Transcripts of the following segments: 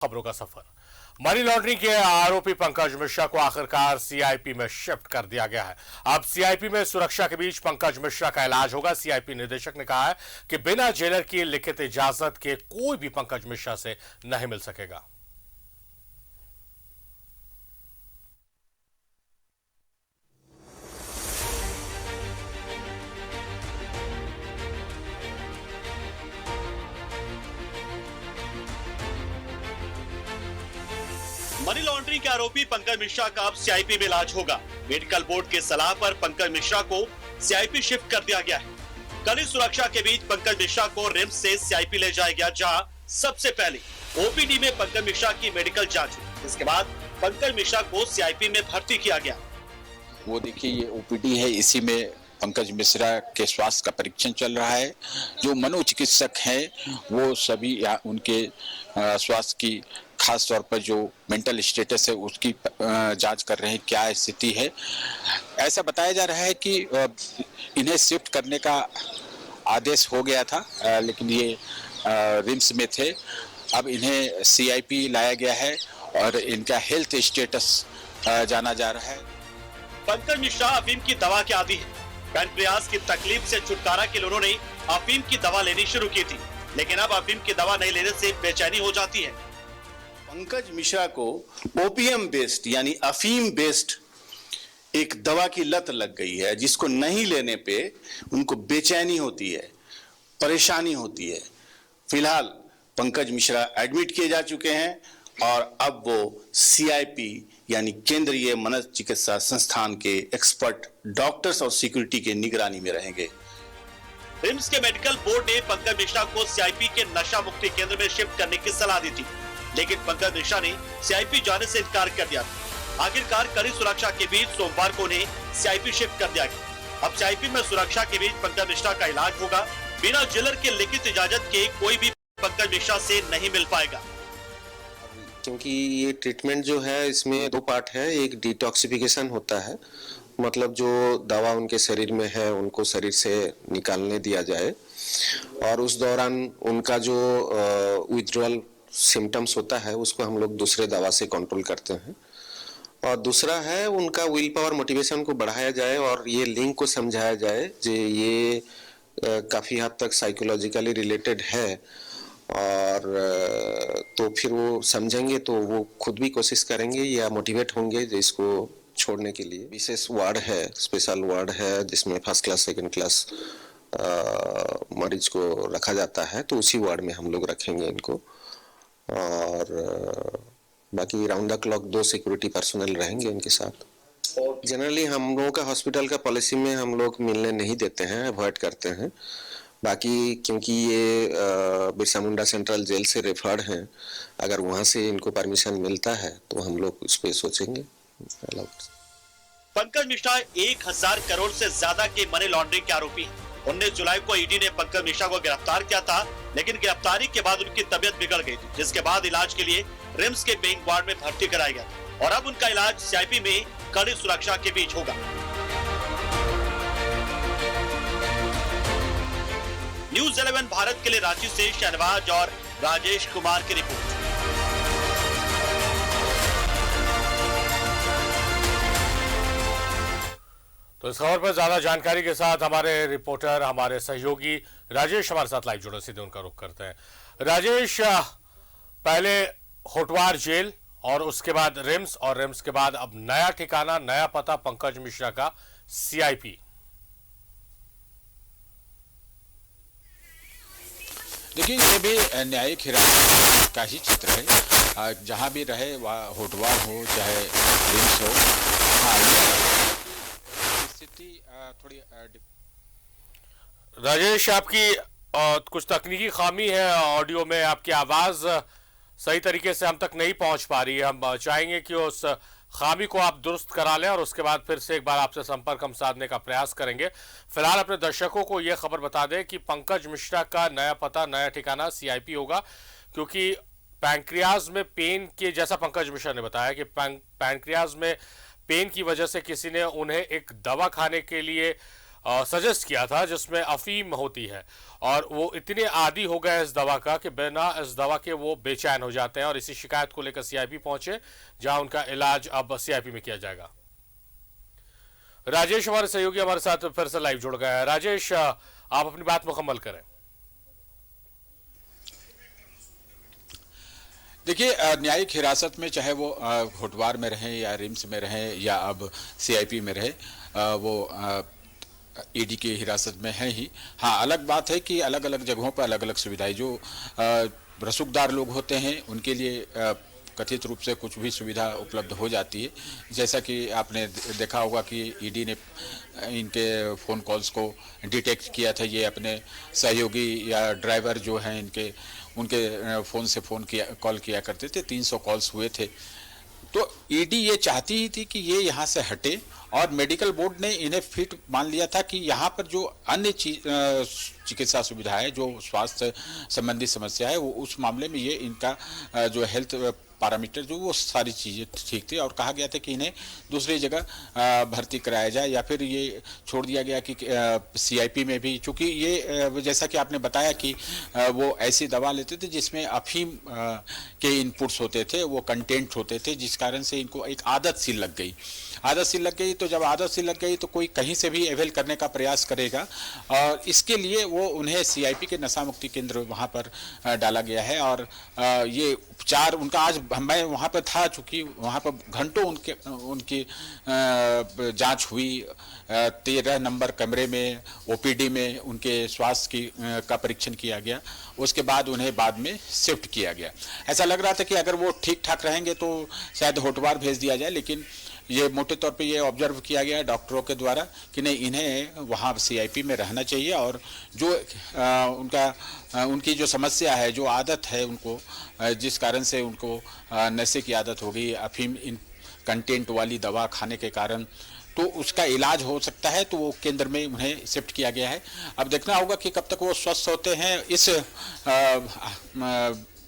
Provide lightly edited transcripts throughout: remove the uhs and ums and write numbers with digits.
खबरों का सफर। Money laundering के आरोपी पंकज मिश्रा को आखिरकार सीआईपी में शिफ्ट कर दिया गया है। अब सीआईपी में सुरक्षा के बीच पंकज मिश्रा का इलाज होगा। सीआईपी निदेशक ने कहा है कि बिना जेलर की लिखित इजाजत के कोई भी पंकज मिश्रा से नहीं मिल सकेगा। मनी लॉन्ड्रिंग के आरोपी पंकज मिश्रा का अब सीआईपी में इलाज होगा। मेडिकल बोर्ड के सलाह पर पंकज मिश्रा को सीआईपी शिफ्ट कर दिया गया है। कड़ी सुरक्षा के बीच पंकज मिश्रा को रिम्स से सीआईपी ले जाया गया, जहां सबसे पहले ओपीडी में पंकज मिश्रा की मेडिकल जांच हुई। इसके बाद पंकज मिश्रा को सीआईपी में भर्ती किया गया। वो देखिए, ये ओपीडी है, इसी में पंकज मिश्रा के स्वास्थ्य का परीक्षण चल रहा है। जो मनोचिकित्सक हैं वो सभी उनके स्वास्थ्य की, खास तौर पर जो मेंटल स्टेटस है उसकी जांच कर रहे हैं, क्या स्थिति है। ऐसा बताया जा रहा है कि इन्हें शिफ्ट करने का आदेश हो गया था, लेकिन ये रिम्स में थे। अब इन्हें सीआईपी लाया गया है और इनका हेल्थ स्टेटस जाना जा रहा है। पंकज मिश्रा अफीम की दवा के आदी है। पैनक्रियाज की तकलीफ से छुटकारा के लिए उन्होंने अफीम की दवा लेनी शुरू की थी, लेकिन अब अफीम की दवा नहीं लेने से बेचैनी हो जाती है। पंकज मिश्रा को ओपीएम बेस्ड यानी अफीम बेस्ड एक दवा की लत लग गई है, जिसको नहीं लेने पे उनको बेचैनी होती है, परेशानी होती है। फिलहाल पंकज मिश्रा एडमिट किए जा चुके हैं और अब वो सीआईपी यानी केंद्रीय मनोचिकित्सा संस्थान के एक्सपर्ट डॉक्टर्स और सिक्योरिटी के निगरानी में रहेंगे। रिम्स के मेडिकल बोर्ड ने पंकज मिश्रा को सीआईपी के नशा मुक्ति केंद्र में शिफ्ट करने की सलाह दी थी, लेकिन पंकज मिश्रा ने सीआईपी जाने से इनकार कर दिया था। आखिरकार कड़ी सुरक्षा के बीच सोमवार को उन्हें सीआईपी शिफ्ट कर दिया गया। अब सीआईपी में सुरक्षा के बीच पंकज मिश्रा का इलाज होगा। बिना जेलर के लिखित इजाजत के कोई भी पंकज मिश्रा से नहीं मिल पाएगा। क्योंकि ये ट्रीटमेंट जो है इसमें दो पार्ट है। एक डिटॉक्सिफिकेशन होता है, मतलब जो दवा उनके शरीर में है उनको शरीर से निकालने दिया जाए, और उस दौरान उनका जो विथड्रॉल सिम्टम्स होता है उसको हम लोग दूसरे दवा से कंट्रोल करते हैं। और दूसरा है उनका विल पावर, मोटिवेशन को बढ़ाया जाए और ये लिंक को समझाया जाए जो ये काफ़ी हद तक साइकोलॉजिकली रिलेटेड है, और तो फिर वो समझेंगे तो वो खुद भी कोशिश करेंगे या मोटिवेट होंगे इसको छोड़ने के लिए। विशेष वार्ड है, स्पेशल वार्ड है, जिसमें फर्स्ट क्लास सेकंड क्लास मरीज को रखा जाता है, तो उसी वार्ड में हम लोग रखेंगे इनको। और बाकी round the clock 2 security personal रहेंगे इनके साथ। जनरली हम लोगों का हॉस्पिटल का पॉलिसी में हम लोग मिलने नहीं देते हैं, अवॉइड करते हैं। बाकी क्योंकि ये बिरसा मुंडा सेंट्रल जेल से रेफर्ड हैं, अगर वहाँ से इनको परमिशन मिलता है तो हम लोग उस पर सोचेंगे। पंकज मिश्रा 1000 करोड़ से ज्यादा के मनी लॉन्ड्रिंग के आरोपी हैं। 19 जुलाई को ईडी ने पंकज मिश्रा को गिरफ्तार किया था, लेकिन गिरफ्तारी के बाद उनकी तबीयत बिगड़ गई थी, जिसके बाद इलाज के लिए रिम्स के पेइंग वार्ड में भर्ती कराया गया और अब उनका इलाज सीआईपी में कड़ी सुरक्षा के बीच होगा। न्यूज़ 11 भारत के लिए रांची से शहनवाज और राजेश कुमार की रिपोर्ट। तो इस खबर पर ज्यादा जानकारी के साथ हमारे रिपोर्टर, हमारे सहयोगी राजेश हमारे साथ लाइव जुड़े, सीधे उनका रुख करते हैं। राजेश, पहले होटवार जेल और उसके बाद रिम्स, और रिम्स के बाद अब नया ठिकाना, नया पता पंकज मिश्रा का सीआईपी। देखिए, ये भी न्यायिक हिरासत का ही चित्र है। जहां भी रहे, वह होटवार हो चाहे रिम्स हो, स्थिति थोड़ी। राजेश, आपकी कुछ तकनीकी खामी है, ऑडियो में आपकी आवाज सही तरीके से हम तक नहीं पहुंच पा रही है। हम चाहेंगे कि उस खामी को आप दुरुस्त करा लें और उसके बाद फिर से एक बार आपसे संपर्क हम साधने का प्रयास करेंगे। फिलहाल अपने दर्शकों को यह खबर बता दें कि पंकज मिश्रा का नया पता, नया ठिकाना सीआईपी होगा, क्योंकि पैनक्रियाज में पेन के, जैसा पंकज मिश्रा ने बताया कि पैनक्रियाज में पेन की वजह से किसी ने उन्हें एक दवा खाने के लिए सजेस्ट किया था जिसमें अफीम होती है, और वो इतने आदी हो गए इस दवा का कि बिना इस दवा के वो बेचैन हो जाते हैं, और इसी शिकायत को लेकर सीआईपी पहुंचे, जहां उनका इलाज अब सीआईपी में किया जाएगा। राजेश हमारे सहयोगी हमारे साथ फिर से लाइव जुड़ गए हैं। राजेश, आप अपनी बात मुकम्मल करें। देखिए, न्यायिक हिरासत में चाहे वो होटवार में रहें या रिम्स में रहें या अब सीआईपी में रहे, वो ईडी की हिरासत में है ही। हाँ, अलग बात है कि अलग अलग जगहों पर अलग अलग सुविधाएं, जो रसूखदार लोग होते हैं उनके लिए कथित रूप से कुछ भी सुविधा उपलब्ध हो जाती है। जैसा कि आपने देखा होगा कि ईडी ने इनके फ़ोन कॉल्स को डिटेक्ट किया था। ये अपने सहयोगी या ड्राइवर जो हैं इनके, उनके फ़ोन से कॉल किया करते थे। 300 कॉल्स हुए थे। तो ईडी ये चाहती ही थी कि ये यहाँ से हटे, और मेडिकल बोर्ड ने इन्हें फिट मान लिया था कि यहाँ पर जो अन्य चिकित्सा सुविधा है, जो स्वास्थ्य संबंधी समस्या है, वो उस मामले में ये इनका जो हेल्थ पैरामीटर जो वो सारी चीज़ें ठीक थी, और कहा गया था कि इन्हें दूसरी जगह भर्ती कराया जाए, या फिर ये छोड़ दिया गया कि सीआईपी में भी, चूँकि ये जैसा कि आपने बताया कि वो ऐसी दवा लेते थे जिसमें अफीम के इनपुट्स होते थे, वो कंटेंट होते थे, जिस कारण से इनको एक आदत सी लग गई। तो जब आदत सी लग गई तो कोई कहीं से भी अवेल करने का प्रयास करेगा, और इसके लिए वो उन्हें सीआईपी के नशा मुक्ति केंद्र वहाँ पर डाला गया है। और ये उपचार उनका, आज मैं वहाँ पर था, चूँकि वहाँ पर घंटों उनकी जांच हुई। 13 नंबर कमरे में ओपीडी में उनके स्वास्थ्य की का परीक्षण किया गया। उसके बाद उन्हें बाद में शिफ्ट किया गया। ऐसा लग रहा था कि अगर वो ठीक ठाक रहेंगे तो शायद होटवार भेज दिया जाए, लेकिन ये मोटे तौर पे ये ऑब्जर्व किया गया डॉक्टरों के द्वारा कि नहीं, इन्हें वहाँ सीआईपी में रहना चाहिए, और जो उनकी जो समस्या है, जो आदत है उनको, जिस कारण से उनको नशे की आदत हो गई, अफीम इन कंटेंट वाली दवा खाने के कारण, तो उसका इलाज हो सकता है, तो वो केंद्र में उन्हें शिफ्ट किया गया है। अब देखना होगा कि कब तक वो स्वस्थ होते हैं, इस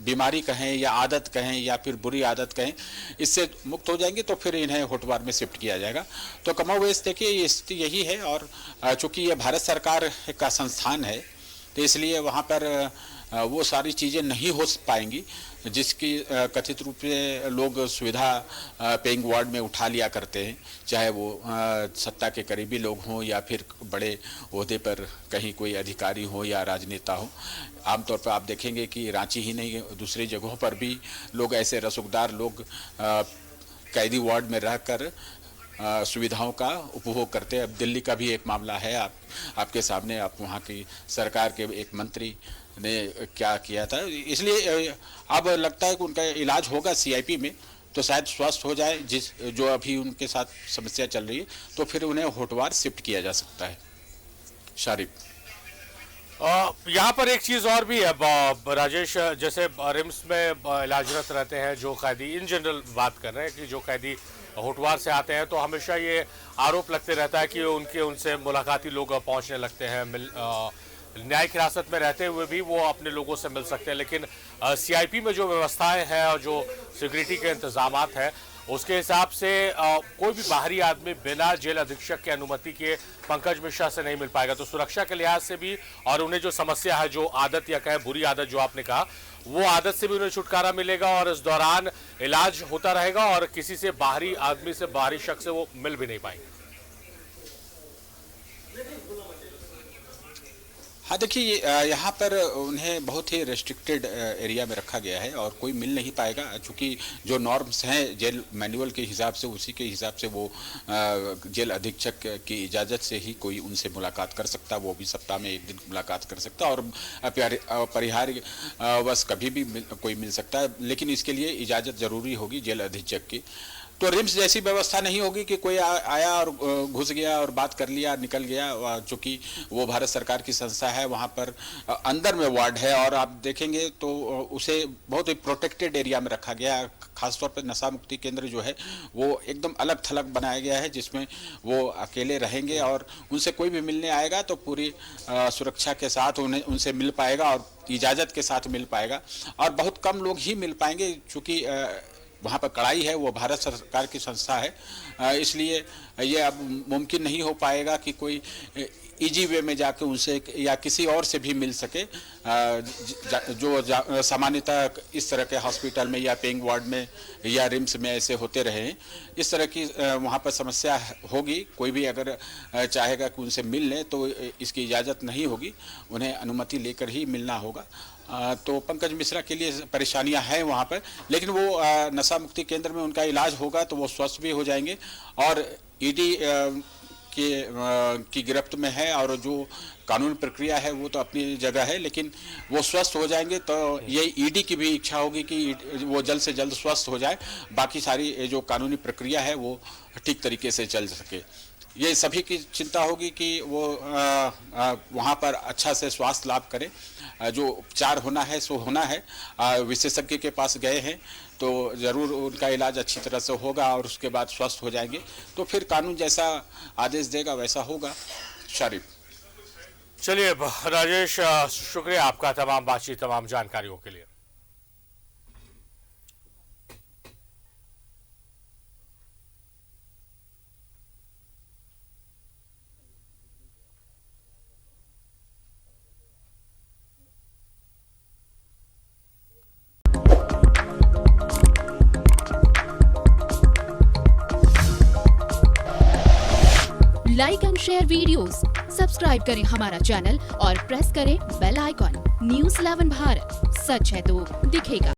बीमारी कहें या आदत कहें या फिर बुरी आदत कहें, इससे मुक्त हो जाएंगे तो फिर इन्हें होटवार में शिफ्ट किया जाएगा। तो कमोवेश देखिए ये स्थिति यही है, और चूँकि ये भारत सरकार का संस्थान है, तो इसलिए वहाँ पर वो सारी चीज़ें नहीं हो पाएंगी जिसकी कथित रूप से लोग सुविधा पेइंग वार्ड में उठा लिया करते हैं, चाहे वो सत्ता के करीबी लोग हों या फिर बड़े ओहदे पर कहीं कोई अधिकारी हो या राजनेता हो। आमतौर पर आप देखेंगे कि रांची ही नहीं, दूसरी जगहों पर भी लोग, ऐसे रसूखदार लोग कैदी वार्ड में रहकर सुविधाओं का उपभोग करते हैं। अब दिल्ली का भी एक मामला है आपके सामने, आप वहाँ की सरकार के एक मंत्री ने क्या किया था। इसलिए अब लगता है कि उनका इलाज होगा सीआईपी में, तो शायद स्वस्थ हो जाए, जो अभी उनके साथ समस्या चल रही है, तो फिर उन्हें होटवार शिफ्ट किया जा सकता है। शारिफ, यहाँ पर एक चीज़ और भी है राजेश, जैसे रिम्स में इलाजरत रहते हैं जो कैदी, इन जनरल बात कर रहे हैं कि जो कैदी होटवार से आते हैं, तो हमेशा ये आरोप लगते रहता है कि उनसे मुलाकाती लोग पहुँचने लगते हैं, न्यायिक हिरासत में रहते हुए भी वो अपने लोगों से मिल सकते हैं। लेकिन सीआईपी में जो व्यवस्थाएं हैं और जो सिक्योरिटी के इंतजामात हैं, उसके हिसाब से कोई भी बाहरी आदमी बिना जेल अधीक्षक की अनुमति के पंकज मिश्रा से नहीं मिल पाएगा। तो सुरक्षा के लिहाज से भी, और उन्हें जो समस्या है, जो आदत या कहे बुरी आदत जो आपने कहा, वो आदत से भी उन्हें छुटकारा मिलेगा, और इस दौरान इलाज होता रहेगा, और किसी से बाहरी आदमी से, बाहरी शख्स से वो मिल भी नहीं पाएंगे। हाँ, देखिए यहाँ पर उन्हें बहुत ही रेस्ट्रिक्टेड एरिया में रखा गया है, और कोई मिल नहीं पाएगा, क्योंकि जो नॉर्म्स हैं जेल मैनुअल के हिसाब से, उसी के हिसाब से वो जेल अधीक्षक की इजाज़त से ही कोई उनसे मुलाकात कर सकता, वो भी सप्ताह में 1 दिन मुलाकात कर सकता, और अपरिहार्य बस कभी भी कोई मिल सकता है, लेकिन इसके लिए इजाज़त ज़रूरी होगी जेल अधीक्षक की। तो रिम्स जैसी व्यवस्था नहीं होगी कि कोई आया और घुस गया और बात कर लिया, निकल गया। चूँकि वो भारत सरकार की संस्था है, वहाँ पर अंदर में वार्ड है, और आप देखेंगे तो उसे बहुत ही प्रोटेक्टेड एरिया में रखा गया है। खासतौर पर नशा मुक्ति केंद्र जो है वो एकदम अलग थलग बनाया गया है, जिसमें वो अकेले रहेंगे, और उनसे कोई भी मिलने आएगा तो पूरी सुरक्षा के साथ उनसे मिल पाएगा, और इजाज़त के साथ मिल पाएगा, और बहुत कम लोग ही मिल पाएंगे, चूँकि वहाँ पर कड़ाई है वो भारत सरकार की संस्था है। इसलिए ये अब मुमकिन नहीं हो पाएगा कि कोई इजी वे में जाके उनसे या किसी और से भी मिल सके जो सामान्यतः इस तरह के हॉस्पिटल में या पेइंग वार्ड में या रिम्स में ऐसे होते रहे हैं। इस तरह की वहाँ पर समस्या होगी। कोई भी अगर चाहेगा कि उनसे मिल लें तो इसकी इजाज़त नहीं होगी, उन्हें अनुमति लेकर ही मिलना होगा। तो पंकज मिश्रा के लिए परेशानियां हैं वहाँ पर, लेकिन वो नशा मुक्ति केंद्र में उनका इलाज होगा तो वो स्वस्थ भी हो जाएंगे और ईडी की गिरफ्त में है और जो कानूनी प्रक्रिया है वो तो अपनी जगह है, लेकिन वो स्वस्थ हो जाएंगे तो ये ईडी की भी इच्छा होगी कि वो जल्द से जल्द स्वस्थ हो जाए, बाकी सारी जो कानूनी प्रक्रिया है वो ठीक तरीके से चल सके। ये सभी की चिंता होगी कि वो वहाँ पर अच्छा से स्वास्थ्य लाभ करें। जो उपचार होना है सो होना है। विशेषज्ञ के पास गए हैं तो ज़रूर उनका इलाज अच्छी तरह से होगा और उसके बाद स्वस्थ हो जाएंगे तो फिर कानून जैसा आदेश देगा वैसा होगा। शारिफ, चलिए राजेश, शुक्रिया आपका तमाम बातचीत, तमाम जानकारियों के लिए। Like and share videos, subscribe करें हमारा चैनल और प्रेस करें बेल आइकॉन। न्यूज़ 11 भारत, सच है तो दिखेगा।